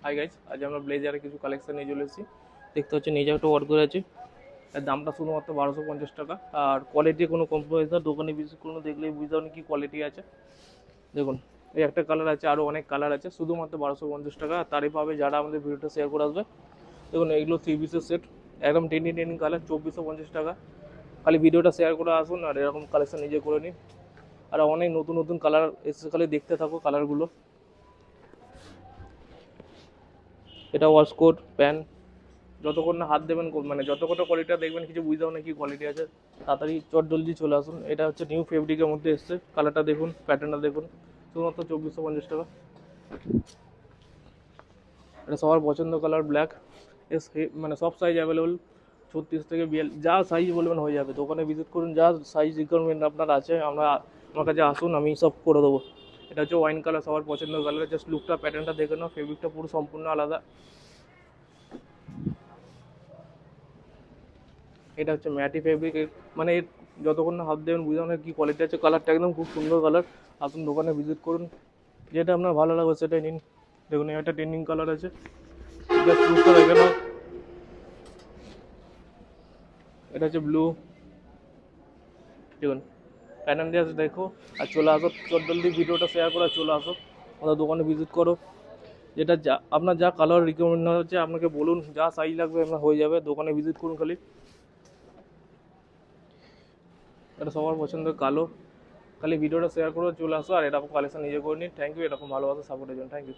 Hi guys, আজ আমরা ব্লেজারের কিছু কালেকশন নিয়ে চলে এসেছি। দেখতে হচ্ছে নিজে একটা অর্ডার করে আছে। এর দামটা শুধুমাত্র 1250 টাকা। আর কোয়ালিটি কোনো কম্প্রোমাইজ না, দোকানে ভিজিট করুন, দেখলেই বুঝতে পারবেন কি কোয়ালিটি আছে। দেখুন, এই একটা কালার আছে, আরও অনেক কালার আছে, শুধুমাত্র 1250 টাকা। আর তারই পাবে যারা আমাদের ভিডিওটা শেয়ার করে আসবে। দেখুন, এইগুলো 3 পিসের সেট, একদম টেনি টেনি কালার, 2450 টাকা। খালি ভিডিওটা শেয়ার করে আসুন আর এরকম কালেকশন নিজে করে নিন। আর অনেক নতুন নতুন কালার এসে, খালি দেখতে থাকো কালারগুলো। এটা ওয়াশকোট প্যান্ট, যতক্ষণ না হাত দেবেন মানে যতক্ষণ কোয়ালিটিটা দেখবেন কিছু বুঝতে হবে না কি কোয়ালিটি আছে, তাড়াতাড়ি চট জলদি চলে আসুন। এটা হচ্ছে নিউ ফেব্রিকের মধ্যে এসছে, কালারটা দেখুন, প্যাটার্নটা দেখুন, শুধুমাত্র 2450 টাকা। এটা সবার পছন্দ কালার ব্ল্যাক। এস মানে সব সাইজ অ্যাভেলেবল, 36 থেকে 42, যা সাইজ বলবেন হয়ে যাবে। দোকানে ভিজিট করুন, যা সাইজ রিকোয়ারমেন্ট আপনার আছে আমার কাছে আসুন, আমি সব করে দেবো। এটা হচ্ছে ওয়াইন কালার, সবার পছন্দ কালার। জাস্ট লুকটা প্যাটার্নটা দেখে নাও, ফেব্রিকটা পুরো সম্পূর্ণ আলাদা। এটা হচ্ছে ম্যাটি ফেব্রিক, মানে এর যতক্ষণ না হাত দেবেন বুঝতে পারবেন কী কোয়ালিটি আছে। কালারটা একদম খুব সুন্দর কালার। আসুন দোকানে ভিজিট করুন, যেটা আপনার ভালো লাগবে সেটাই নিন। দেখুন, একটা ট্রেন্ডিং কালার আছে, জাস্ট লুকটা দেখে নাও। এটা হচ্ছে ব্লু। দেখুন, প্যাটার্ন দিয়ে দেখো আর চলে আসো, চট জলদি ভিডিওটা শেয়ার করে চলে আসো, আমাদের দোকানে ভিজিট করো। যেটা যা আপনার যা কালার রিকমেন্ড হচ্ছে আপনাকে বলুন, যা সাইজ লাগবে আপনার হয়ে যাবে। দোকানে ভিজিট করুন খালি। এটা সবার পছন্দের কালো। খালি ভিডিওটা শেয়ার করে চলে আসো আর এরকম কালেকশন নিজে করে নিন। থ্যাংক ইউ এরকম ভালোবাসা সাপোর্টের জন্য। Thank you.